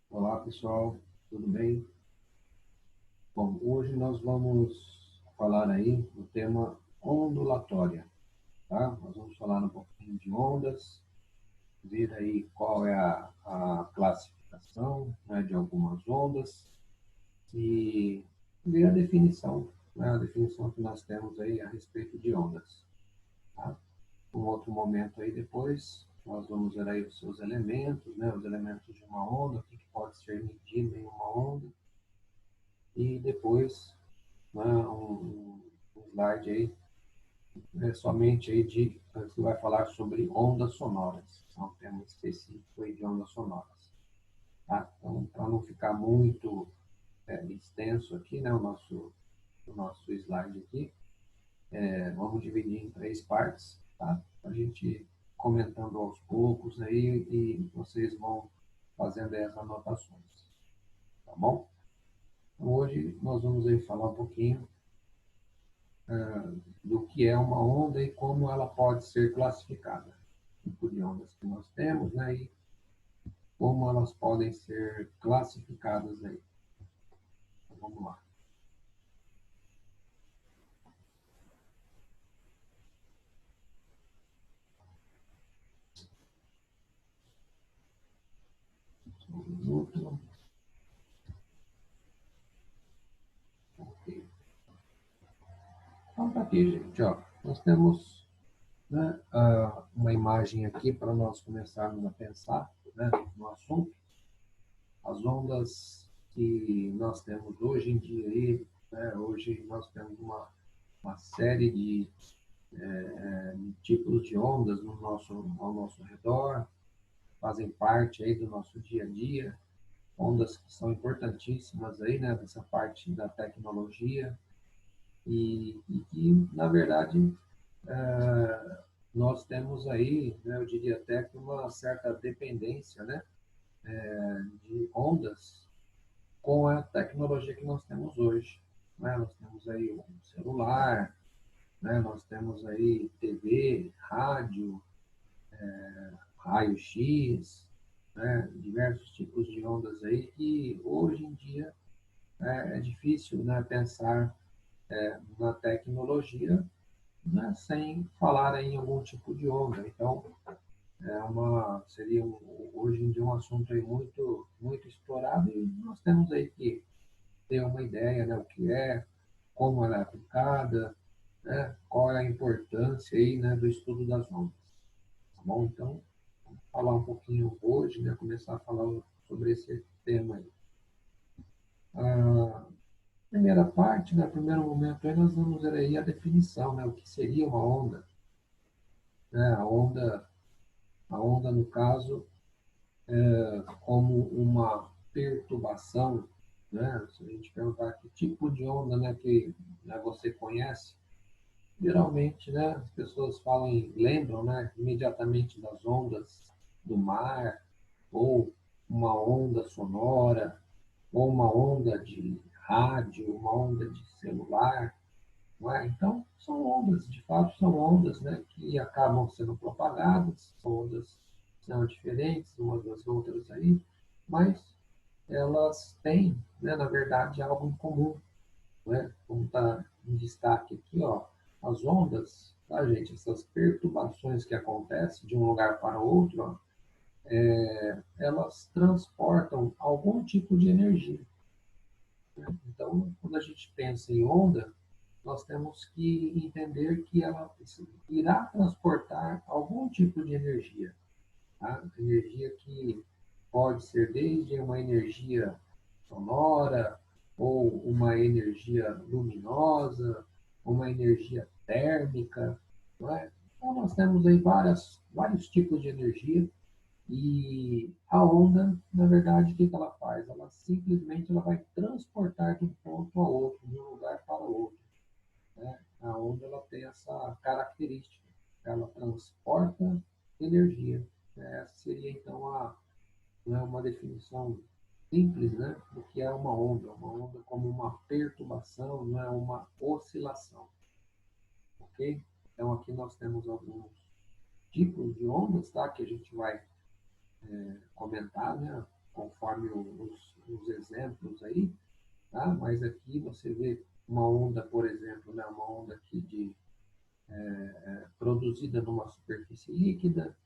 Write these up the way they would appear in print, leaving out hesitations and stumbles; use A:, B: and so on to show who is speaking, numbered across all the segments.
A: Olá, pessoal, tudo bem? Bom, hoje nós vamos falar aí do tema ondulatória, tá? Nós vamos falar um pouquinho de ondas, ver aí qual é a classificação, né, de algumas ondas e ver a definição, né, a definição que nós temos aí a respeito de ondas, tá? Um outro momento aí depois, nós vamos ver aí os seus elementos, né, os elementos de uma onda, o que pode ser medido em uma onda, e depois, né, um slide aí, somente aí que vai falar sobre ondas sonoras, é um tema específico aí de ondas sonoras, tá? Então, para não ficar muito extenso aqui, né, o nosso slide aqui, vamos dividir em três partes, tá? A gente comentando aos poucos aí e vocês vão fazendo aí as anotações, tá bom? Então, hoje nós vamos aí falar um pouquinho do que é uma onda e como ela pode ser classificada. O tipo de ondas que nós temos, né, e como elas podem ser classificadas aí. Então, vamos lá. Só um minuto. Ok. Então, tá aqui, gente. Ó, nós temos, né, uma imagem aqui para nós começarmos a pensar, né, no assunto. As ondas que nós temos hoje em dia aí, né, hoje nós temos uma série de tipos de ondas ao nosso redor, fazem parte aí do nosso dia a dia, ondas que são importantíssimas aí, né, nessa parte da tecnologia e que, na verdade, nós temos aí, né, eu diria até que uma certa dependência, né, de ondas com a tecnologia que nós temos hoje, né? Nós temos aí o celular, né? Nós temos aí TV, rádio, raio-x, né? Diversos tipos de ondas aí que hoje em dia é difícil, né, pensar na tecnologia, né, sem falar em algum tipo de onda. Então, seria hoje em dia um assunto aí muito explorado e nós temos aí que ter uma ideia, né, o que é, como ela é aplicada, né, qual é a importância aí, né, do estudo das ondas. Tá bom? Então, vamos falar um pouquinho hoje, né, começar a falar sobre esse tema aí. A primeira parte, né, primeiro momento aí, nós vamos ver aí a definição, né, o que seria uma onda, né, a onda no caso como uma perturbação, né, se a gente perguntar que tipo de onda, né, que, né, você conhece, geralmente, né, as pessoas falam e lembram, né, imediatamente das ondas do mar, ou uma onda sonora, ou uma onda de rádio, uma onda de celular, não é? Então, são ondas, de fato, são ondas, né, que acabam sendo propagadas, são ondas não diferentes umas das outras aí, mas elas têm, né, na verdade, algo em comum, né? Como está em destaque aqui, ó, as ondas, tá, gente? Essas perturbações que acontecem de um lugar para outro, ó, elas transportam algum tipo de energia. Então, quando a gente pensa em onda, nós temos que entender que ela irá transportar algum tipo de energia, tá? Energia que pode ser desde uma energia sonora, ou uma energia luminosa, uma energia térmica, não é? Então, nós temos aí vários tipos de energia e a onda, na verdade, o que ela faz? Ela simplesmente vai transportar de um ponto a outro, de um lugar para outro, né? A onda ela tem essa característica, ela transporta energia, né? Essa seria então né, uma definição simples, né, do que é uma onda como uma perturbação, não é uma oscilação, ok? Então aqui nós temos alguns tipos de ondas, tá, que a gente vai comentar, né, conforme os exemplos aí, tá? Mas aqui você vê uma onda, por exemplo, né? Uma onda aqui produzida numa superfície líquida,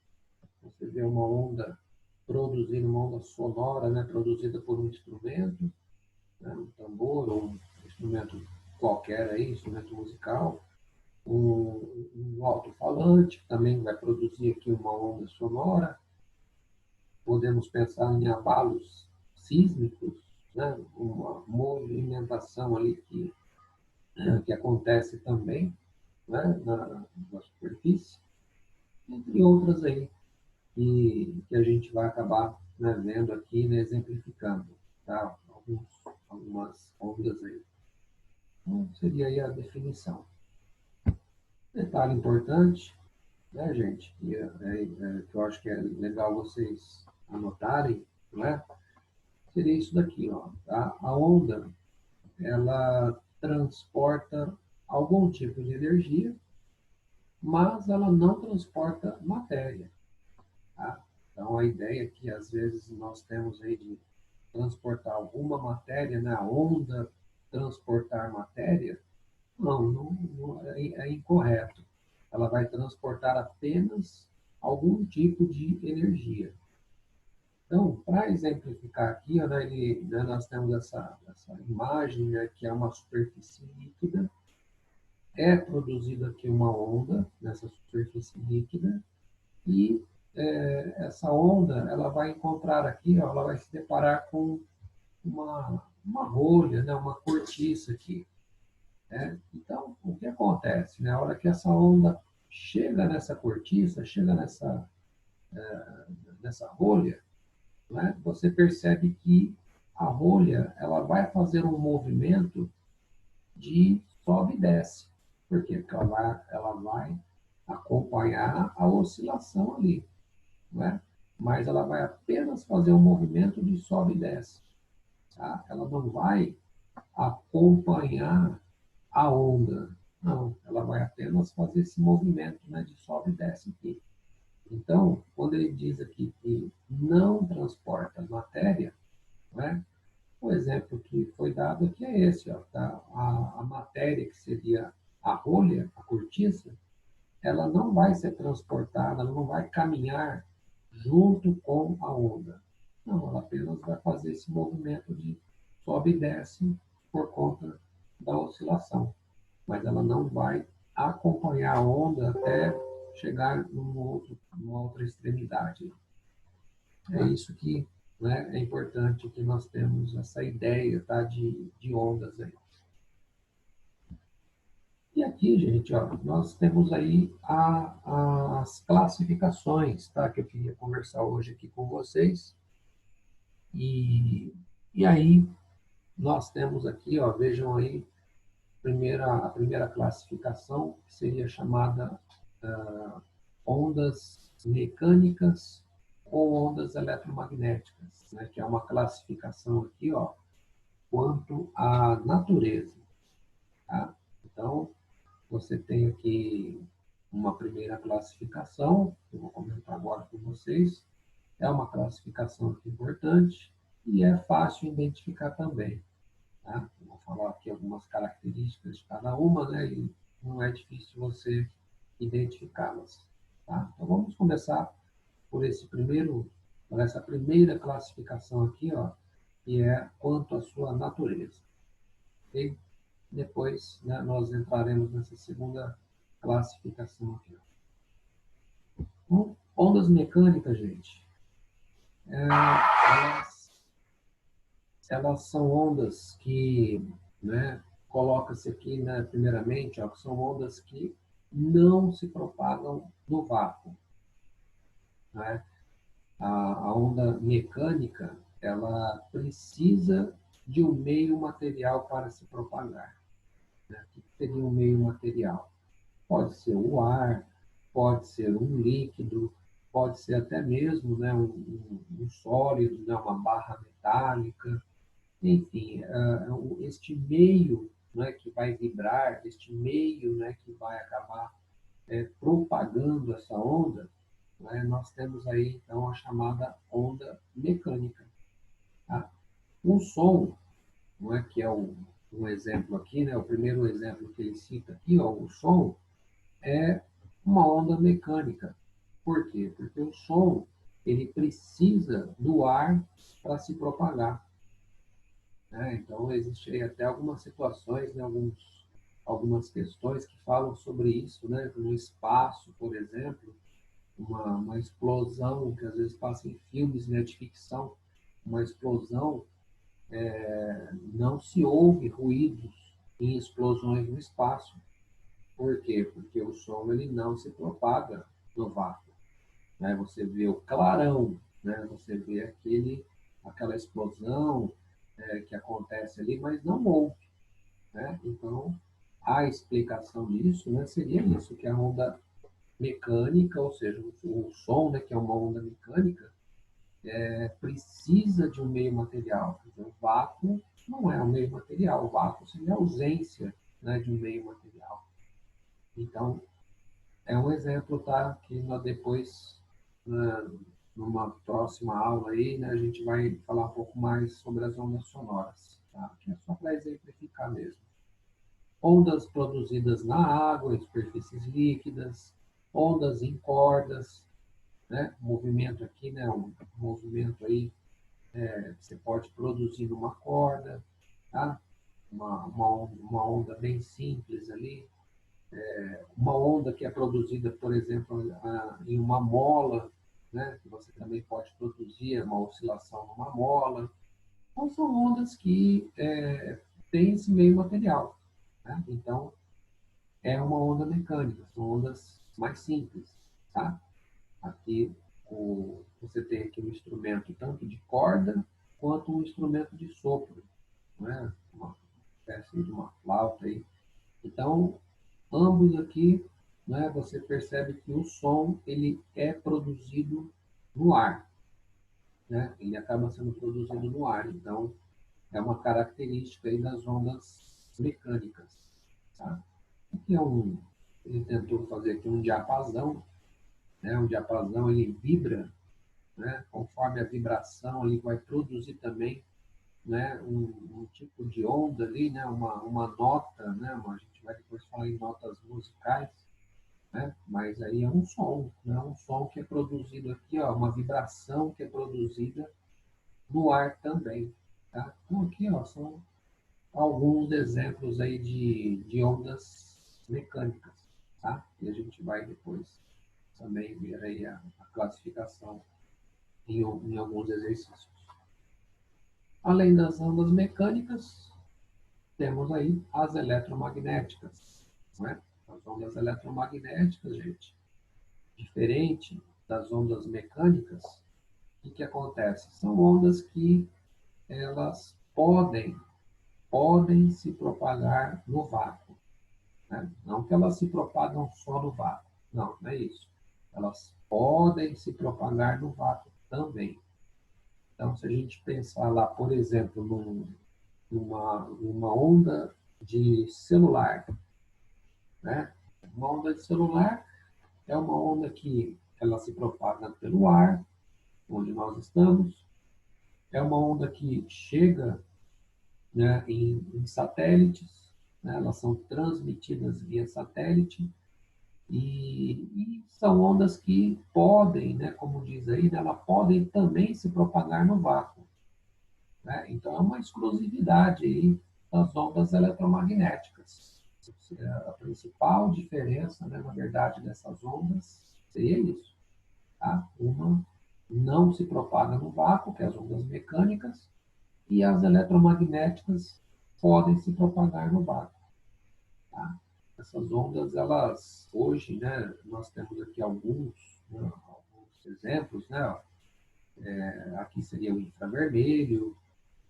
A: você vê uma onda produzida, uma onda sonora, né? Produzida por um instrumento, né? Um tambor ou um instrumento qualquer aí, instrumento musical, um alto-falante, que também vai produzir aqui uma onda sonora. Podemos pensar em abalos sísmicos, né? Uma movimentação ali que acontece também, né? Na superfície, entre outras aí, que a gente vai acabar, né, vendo aqui, né, exemplificando, tá? Algumas ondas aí. Então, seria aí a definição. Detalhe importante, né, gente, que eu acho que é legal vocês anotarem, não é? Seria isso daqui, ó, tá? A onda, ela transporta algum tipo de energia, mas ela não transporta matéria, tá? Então, a ideia é que, às vezes, nós temos aí de transportar alguma matéria, né? A onda transportar matéria, é incorreto. Ela vai transportar apenas algum tipo de energia. Então, para exemplificar aqui, né, nós temos essa imagem, né, que é uma superfície líquida, é produzida aqui uma onda nessa superfície líquida, e essa onda ela vai encontrar aqui, ó, ela vai se deparar com uma rolha, né, uma cortiça aqui. Né? Então, o que acontece? Né? A hora que essa onda chega nessa cortiça, chega nessa rolha, né? Você percebe que a rolha ela vai fazer um movimento de sobe e desce. Por quê? Porque ela vai acompanhar a oscilação ali. Né? Mas ela vai apenas fazer um movimento de sobe e desce. Tá? Ela não vai acompanhar a onda. Não, ela vai apenas fazer esse movimento, né, de sobe e desce aqui. Então, quando ele diz aqui que não transporta matéria, né, o exemplo que foi dado aqui é esse, ó, tá? A matéria, que seria a rolha, a cortiça, ela não vai ser transportada, ela não vai caminhar junto com a onda. Não, ela apenas vai fazer esse movimento de sobe e desce por conta da oscilação. Mas ela não vai acompanhar a onda até chegar numa outra extremidade. É isso que, né, é importante, que nós temos essa ideia, tá, de ondas aí. E aqui, gente, ó, nós temos aí as classificações, tá, que eu queria conversar hoje aqui com vocês. E aí, nós temos aqui, ó, vejam aí, a primeira classificação, que seria chamada ondas mecânicas ou ondas eletromagnéticas, né, que é uma classificação aqui, ó, quanto à natureza. Tá? Então, você tem aqui uma primeira classificação, que eu vou comentar agora com vocês. É uma classificação aqui importante e é fácil identificar também. Tá? Eu vou falar aqui algumas características de cada uma, né? E não é difícil você identificá-las. Tá? Então, vamos começar por essa primeira classificação aqui, ó, que é quanto à sua natureza. Okay? Depois, né, nós entraremos nessa segunda classificação aqui. Então, ondas mecânicas, gente, elas são ondas que, né, coloca-se aqui, né, primeiramente, ó, que são ondas que não se propagam no vácuo. Né? A onda mecânica, ela precisa de um meio material para se propagar. Né? O que seria um meio material? Pode ser o ar, pode ser um líquido, pode ser até mesmo, né, um sólido, né, uma barra metálica, enfim, este meio, né, que vai vibrar, este meio, né, que vai acabar propagando essa onda, né, nós temos aí então a chamada onda mecânica. Um som, não é, que é um exemplo aqui, né? O primeiro exemplo que ele cita aqui, ó, o som é uma onda mecânica. Por quê? Porque o som ele precisa do ar para se propagar, né? Então, existem até algumas situações, né, algumas questões que falam sobre isso, né? No espaço, por exemplo, uma explosão, que às vezes passa em filmes, né, de ficção, uma explosão, não se ouve ruídos em explosões no espaço. Por quê? Porque o som ele não se propaga no vácuo, né? Você vê o clarão, né? Você vê aquela explosão que acontece ali, mas não ouve, né? Então, a explicação disso, né, seria isso, que a onda mecânica, ou seja, o som, né, que é uma onda mecânica, precisa de um meio material. O vácuo não é um meio material, o vácuo seria a ausência, né, de um meio material. Então, é um exemplo, tá? Que nós depois, né, numa próxima aula aí, né, a gente vai falar um pouco mais sobre as ondas sonoras, tá? Que é só para exemplificar mesmo. Ondas produzidas na água, em superfícies líquidas, ondas em cordas, né? Movimento aqui, né? Um movimento aí que você pode produzir numa corda, tá? Uma onda bem simples ali, uma onda que é produzida, por exemplo, em uma mola, né? Que você também pode produzir uma oscilação numa mola. Então, são ondas que têm esse meio material, né? Então, é uma onda mecânica, são ondas mais simples, tá? Aqui você tem aqui um instrumento tanto de corda quanto um instrumento de sopro, né? Uma espécie de uma flauta aí. Então, ambos aqui, né, você percebe que o som ele é produzido no ar, né? Ele acaba sendo produzido no ar. Então, é uma característica aí das ondas mecânicas, tá? Aqui ele tentou fazer aqui um diapasão, né? Um diapasão ele vibra, né? Conforme a vibração ele vai produzir também, né? Um tipo de onda ali, né? Uma nota, né? A gente vai depois falar em notas musicais, né? Mas aí é um som, né? Um som que é produzido aqui, ó, uma vibração que é produzida no ar também, tá? Então aqui, ó, são alguns exemplos aí de ondas mecânicas, tá? E a gente vai depois também ver aí a classificação em alguns exercícios. Além das ondas mecânicas, temos aí as eletromagnéticas, não é? As ondas eletromagnéticas, gente, diferente das ondas mecânicas, o que acontece? São ondas que elas podem se propagar no vácuo, né? Não que elas se propagam só no vácuo, não é isso. Elas podem se propagar no vácuo também. Então, se a gente pensar lá, por exemplo, numa onda de celular, né? Uma onda de celular é uma onda que ela se propaga pelo ar, onde nós estamos, é uma onda que chega, né, em satélites, né? Elas são transmitidas via satélite e são ondas que podem, né, como diz aí, né, elas podem também se propagar no vácuo, né? Então, é uma exclusividade aí das ondas eletromagnéticas. A principal diferença, né, na verdade, dessas ondas seria isso, tá? Uma não se propaga no vácuo, que é as ondas mecânicas, e as eletromagnéticas podem se propagar no vácuo, tá? Essas ondas, elas, hoje, né, nós temos aqui alguns exemplos, né? Aqui seria o infravermelho,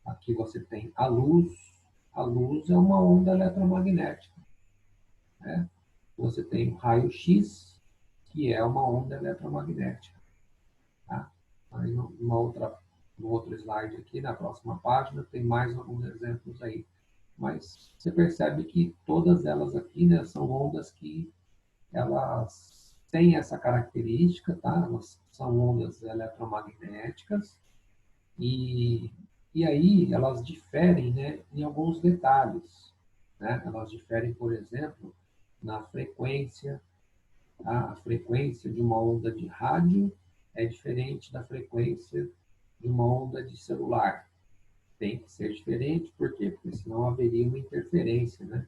A: aqui você tem a luz. A luz é uma onda eletromagnética, né? Você tem o raio-x, que é uma onda eletromagnética, tá? Aí, no outro slide aqui, na próxima página, tem mais alguns exemplos aí. Mas você percebe que todas elas aqui, né, são ondas que elas têm essa característica, tá? Elas são ondas eletromagnéticas e E aí elas diferem, né, em alguns detalhes. Né? Elas diferem, por exemplo, na frequência. A frequência de uma onda de rádio é diferente da frequência de uma onda de celular. Tem que ser diferente, por quê? Porque senão haveria uma interferência, né?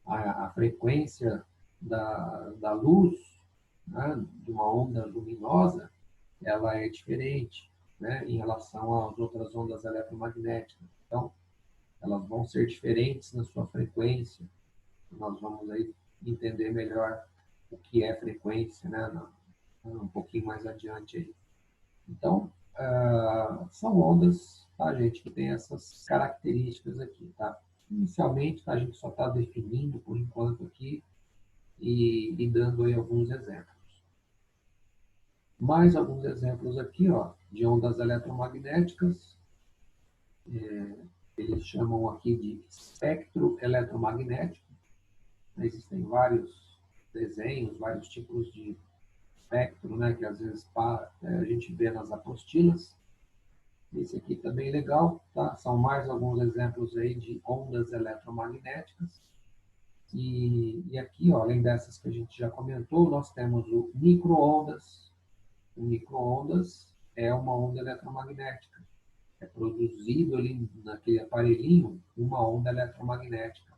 A: A frequência da luz, né, de uma onda luminosa, ela é diferente, né, em relação às outras ondas eletromagnéticas. Então, elas vão ser diferentes na sua frequência. Nós vamos aí entender melhor o que é frequência, né, um pouquinho mais adiante aí. Então, são ondas, tá, gente, que tem essas características aqui, tá? Inicialmente, a gente só está definindo, por enquanto, aqui, e dando aí alguns exemplos. Mais alguns exemplos aqui, ó, de ondas eletromagnéticas. Eles chamam aqui de espectro eletromagnético. Existem vários desenhos, vários tipos de espectro, né, que às vezes a gente vê nas apostilas. Esse aqui também é legal, tá? São mais alguns exemplos aí de ondas eletromagnéticas. E aqui, ó, além dessas que a gente já comentou, nós temos o micro-ondas. O micro-ondas é uma onda eletromagnética. É produzido ali naquele aparelhinho uma onda eletromagnética.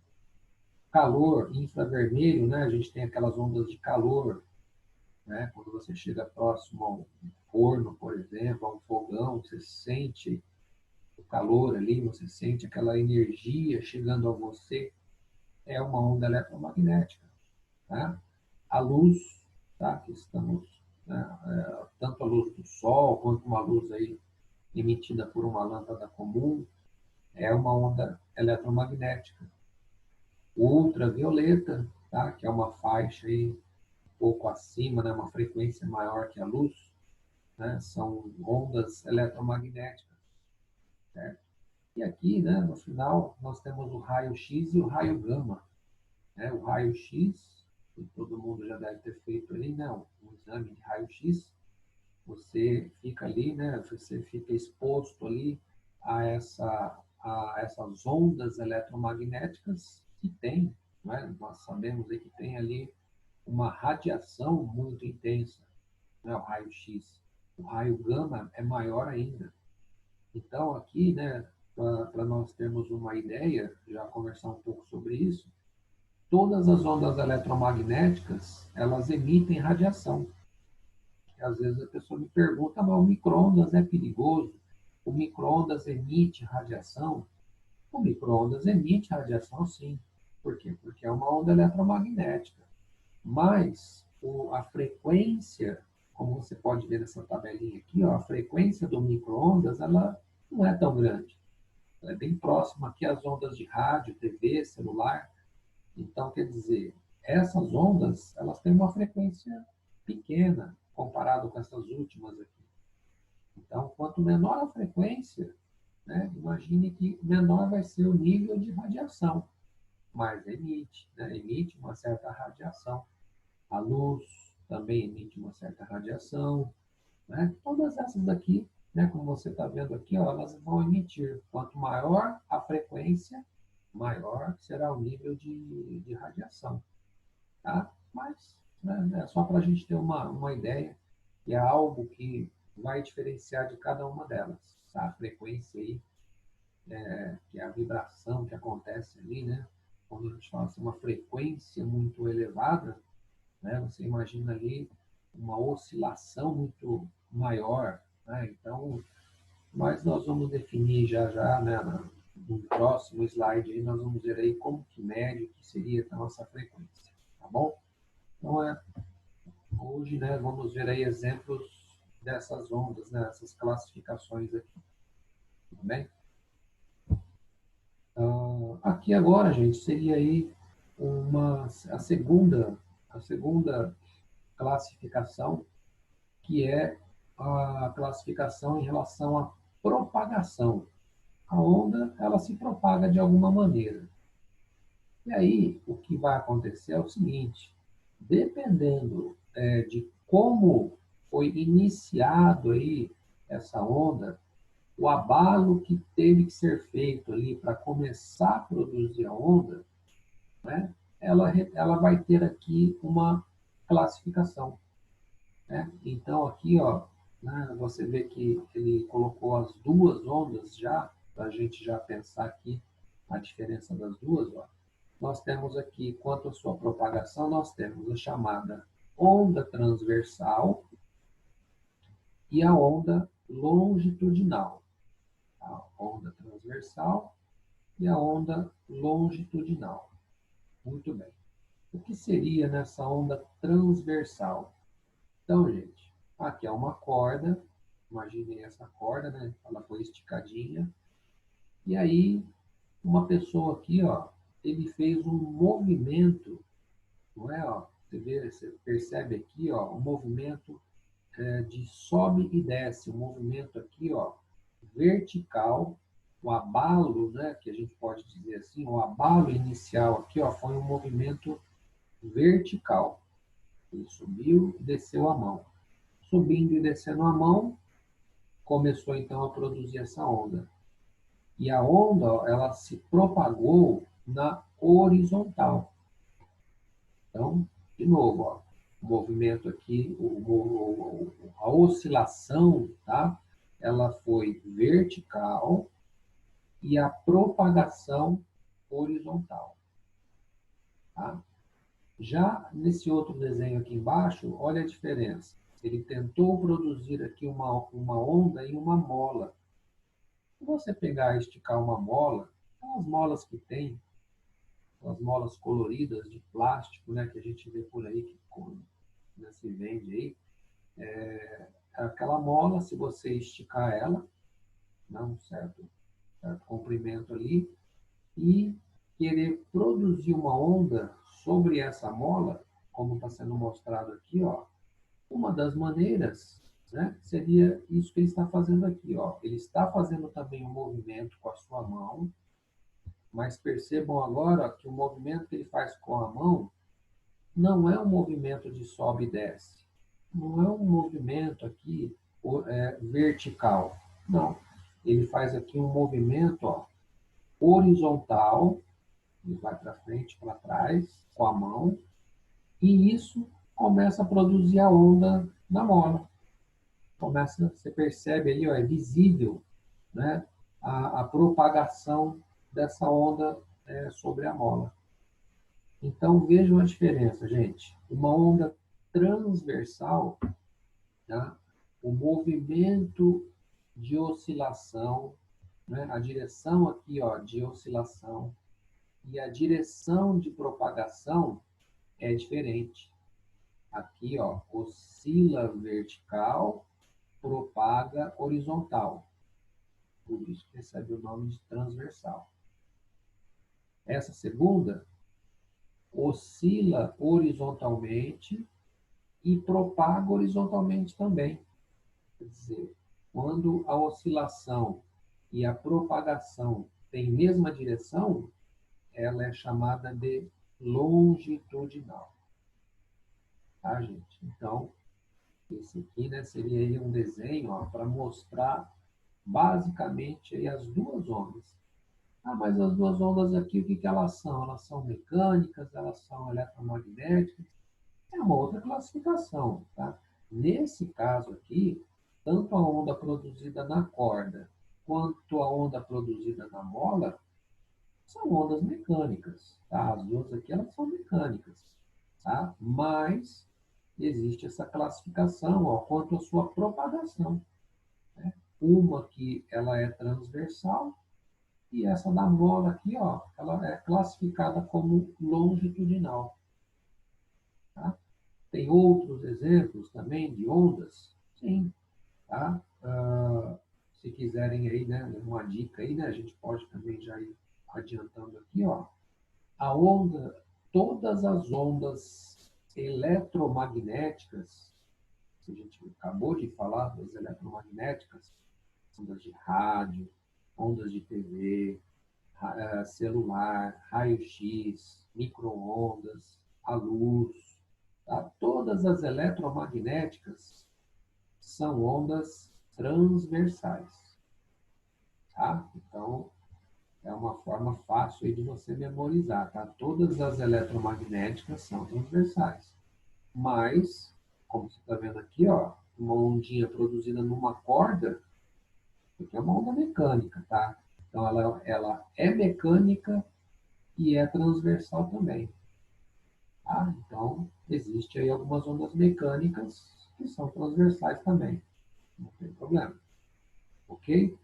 A: Calor infravermelho, né? A gente tem aquelas ondas de calor, né? Quando você chega próximo a um forno, por exemplo, a um fogão, você sente o calor ali, você sente aquela energia chegando a você, é uma onda eletromagnética. Tá? A luz, tá? Que estamos, né? Tanto a luz do sol quanto uma luz aí emitida por uma lâmpada comum, é uma onda eletromagnética. O ultravioleta, tá? Que é uma faixa aí um pouco acima, né? Uma frequência maior que a luz, né? São ondas eletromagnéticas, certo? E aqui, né, no final, nós temos o raio-x e o raio gama. Né? O raio-x, que todo mundo já deve ter feito ali, né? Um exame de raio-x, você fica ali, né? Você fica exposto ali a essas ondas eletromagnéticas que tem, né? Nós sabemos aí que tem ali uma radiação muito intensa, né? O raio-x. O raio gama é maior ainda. Então, aqui, né, para nós termos uma ideia, já conversar um pouco sobre isso, todas as ondas eletromagnéticas, elas emitem radiação. E, às vezes a pessoa me pergunta, mas o micro-ondas é perigoso? O micro-ondas emite radiação? O micro-ondas emite radiação, sim. Por quê? Porque é uma onda eletromagnética. Mas a frequência, como você pode ver nessa tabelinha aqui, ó, a frequência do micro-ondas, ela não é tão grande. Ela é bem próxima aqui às ondas de rádio, TV, celular. Então, quer dizer, essas ondas, elas têm uma frequência pequena comparado com essas últimas aqui. Então, quanto menor a frequência, né, imagine que menor vai ser o nível de radiação, mas emite, né, emite uma certa radiação. A luz também emite uma certa radiação, né? Todas essas aqui, né, como você está vendo aqui, ó, elas vão emitir. Quanto maior a frequência, maior será o nível de radiação. Tá? Mas, né, é só para a gente ter uma ideia, e é algo que vai diferenciar de cada uma delas. Tá? A frequência aí, que é a vibração que acontece ali, né? Quando a gente fala assim, uma frequência muito elevada, né? Você imagina ali uma oscilação muito maior, né? Então, mas nós vamos definir já já, né, no próximo slide aí, nós vamos ver aí como que mede o que seria a nossa frequência, tá bom? Então, hoje, né, vamos ver aí exemplos dessas ondas, né, essas classificações aqui, tudo bem? Aqui agora, gente, seria aí a segunda classificação, que é a classificação em relação à propagação. A onda, ela se propaga de alguma maneira. E aí, o que vai acontecer é o seguinte, dependendo de como foi iniciado aí essa onda, o abalo que teve que ser feito ali para começar a produzir a onda, né, ela vai ter aqui uma classificação. Né? Então, aqui, ó, né, você vê que ele colocou as duas ondas já, para a gente já pensar aqui a diferença das duas. Ó. Nós temos aqui, quanto à sua propagação, nós temos a chamada onda transversal e a onda longitudinal. A onda transversal e a onda longitudinal. Muito bem. O que seria nessa onda transversal? Então, gente, aqui é uma corda, imaginem essa corda, né? Ela foi esticadinha. E aí, uma pessoa aqui, ó, ele fez um movimento, não é? Ó, você vê, você percebe aqui, ó, um movimento de sobe e desce, um movimento aqui, ó, vertical, o abalo, né, que a gente pode dizer assim, o abalo inicial aqui, ó, foi um movimento vertical. Ele subiu e desceu a mão. Subindo e descendo a mão, começou então a produzir essa onda. E a onda, ó, ela se propagou na horizontal. Então, de novo, ó, o movimento aqui, a oscilação, tá? Ela foi vertical e a propagação horizontal. Tá? Já nesse outro desenho aqui embaixo, olha a diferença. Ele tentou produzir aqui uma onda em uma mola. Se você pegar e esticar uma mola, as molas que tem, as molas coloridas de plástico, né, que a gente vê por aí, que né, se vende aí, aquela mola, se você esticar ela, né, certo comprimento ali, e querer produzir uma onda sobre essa mola, como está sendo mostrado aqui, ó, uma das maneiras, né, seria isso que ele está fazendo aqui, ó. Ele está fazendo também um movimento com a sua mão, mas percebam agora que o movimento que ele faz com a mão não é um movimento de sobe e desce. Não é um movimento aqui vertical. Não. Ele faz aqui um movimento ó, horizontal, ele vai para frente, para trás, com a mão, e isso começa a produzir a onda na mola. Começa, você percebe ali, ó, é visível, né, a propagação dessa onda sobre a mola. Então vejam a diferença, gente. Uma onda transversal, tá? O movimento de oscilação, né? A direção aqui, ó, de oscilação e a direção de propagação é diferente. Aqui, ó, oscila vertical, propaga horizontal. Por isso que recebe o nome de transversal. Essa segunda oscila horizontalmente e propaga horizontalmente também. Quer dizer, quando a oscilação e a propagação têm mesma direção, ela é chamada de longitudinal. Tá, gente? Então, esse aqui, né, seria aí um desenho para mostrar basicamente aí as duas ondas. Ah, mas as duas ondas aqui, o que, que elas são? Elas são mecânicas, elas são eletromagnéticas? É uma outra classificação, tá? Nesse caso aqui, tanto a onda produzida na corda quanto a onda produzida na mola são ondas mecânicas, tá? As duas aqui elas são mecânicas, tá? Mas existe essa classificação, ó, quanto à sua propagação, né? Uma que ela é transversal e essa da mola aqui, ó, ela é classificada como longitudinal, tá? Tem outros exemplos também de ondas? Sim, tá? Se quiserem aí, né, uma dica aí, né, a gente pode também já ir adiantando aqui, ó. A onda, todas as ondas eletromagnéticas, que a gente acabou de falar das eletromagnéticas, ondas de rádio, ondas de TV, celular, raio-x, micro-ondas, a luz, tá? Todas as eletromagnéticas são ondas transversais. tá? Então, é uma forma fácil aí de você memorizar, tá? Todas as eletromagnéticas são transversais, mas, como você está vendo aqui, ó, uma ondinha produzida numa corda, porque é uma onda mecânica, tá? Então, ela é mecânica e é transversal também, tá? Então, existe aí algumas ondas mecânicas que são transversais também, não tem problema, ok?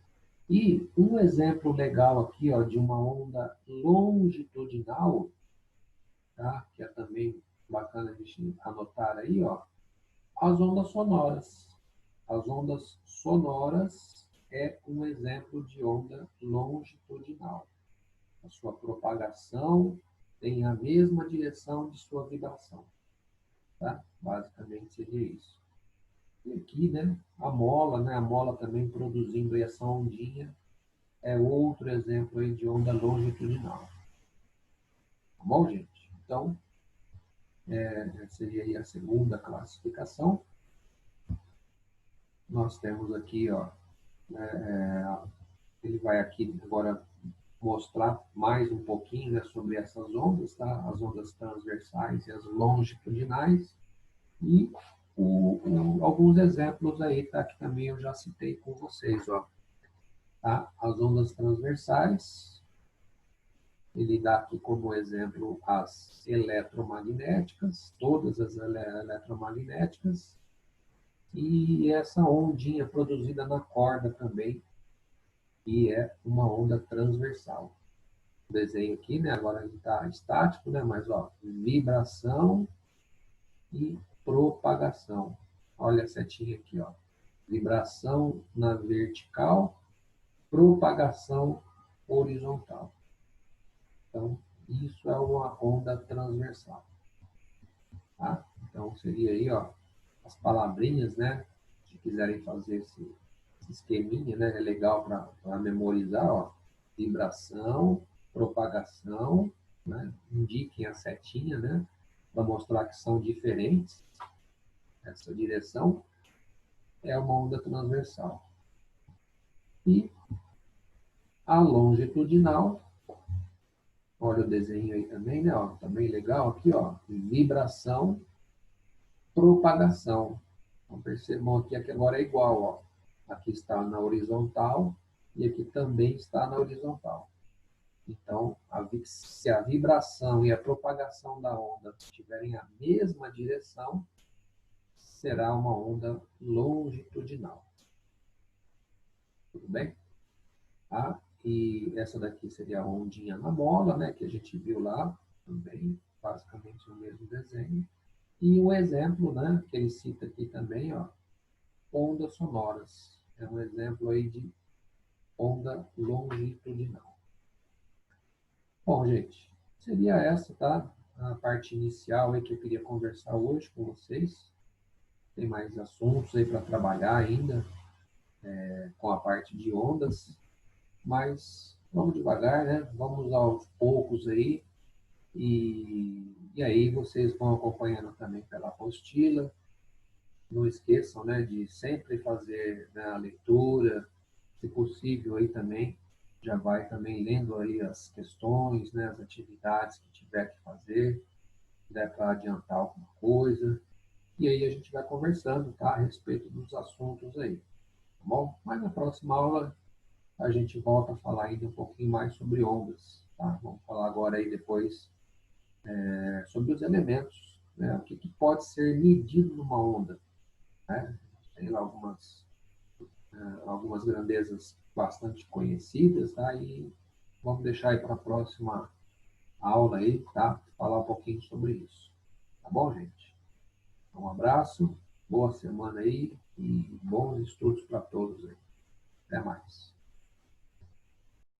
A: E um exemplo legal aqui, ó, de uma onda longitudinal, tá? Que é também bacana a gente anotar aí, ó, as ondas sonoras. As ondas sonoras é um exemplo de onda longitudinal. A sua propagação tem a mesma direção de sua vibração, tá? Basicamente seria isso. E aqui, né, a mola também produzindo essa ondinha, é outro exemplo aí de onda longitudinal. Tá bom, gente? Então, seria aí a segunda classificação. Nós temos aqui, ó, ele vai aqui agora mostrar mais um pouquinho, né, sobre essas ondas, tá? As ondas transversais e as longitudinais. E alguns exemplos aí, tá? Que também eu já citei com vocês, ó. Tá? As ondas transversais, ele dá aqui como exemplo as eletromagnéticas, todas as eletromagnéticas, e essa ondinha produzida na corda também, que é uma onda transversal. O desenho aqui, né? Agora ele está estático, né? Mas, ó, vibração e propagação. Olha a setinha aqui, ó. Vibração na vertical, propagação horizontal. Então, isso é uma onda transversal. Tá? Então, seria aí, ó, as palavrinhas, né? Se quiserem fazer esse esqueminha, né? É legal para memorizar, ó. Vibração, propagação, né? Indiquem a setinha, né? Para mostrar que são diferentes. Essa direção é uma onda transversal. E a longitudinal, olha o desenho aí também, né? Ó, também legal aqui, ó. Vibração, propagação. Então, percebam aqui que agora é igual, ó. Aqui está na horizontal e aqui também está na horizontal. Então, se a vibração e a propagação da onda tiverem a mesma direção, será uma onda longitudinal. Tudo bem? Tá? E essa daqui seria a ondinha na mola, né, que a gente viu lá, também, basicamente o mesmo desenho. E um exemplo, né, que ele cita aqui também, ó, ondas sonoras. É um exemplo aí de onda longitudinal. Bom, gente, seria essa, tá? A parte inicial aí que eu queria conversar hoje com vocês. Tem mais assuntos aí para trabalhar ainda, com a parte de ondas, mas vamos devagar, né? Vamos aos poucos aí. E aí vocês vão acompanhando também pela apostila. Não esqueçam, né, de sempre fazer, né, a leitura, se possível aí também, já vai também lendo aí as questões, né, as atividades que tiver que fazer, se der para adiantar alguma coisa. E aí a gente vai conversando, tá, a respeito dos assuntos aí, tá bom? Mas na próxima aula a gente volta a falar ainda um pouquinho mais sobre ondas, tá? Vamos falar agora aí depois sobre os elementos, né? O que pode ser medido numa onda, né? Tem lá algumas grandezas bastante conhecidas, tá? E vamos deixar aí para a próxima aula aí, tá? Falar um pouquinho sobre isso. Tá bom, gente? Um abraço, boa semana aí e bons estudos para todos aí. Até mais.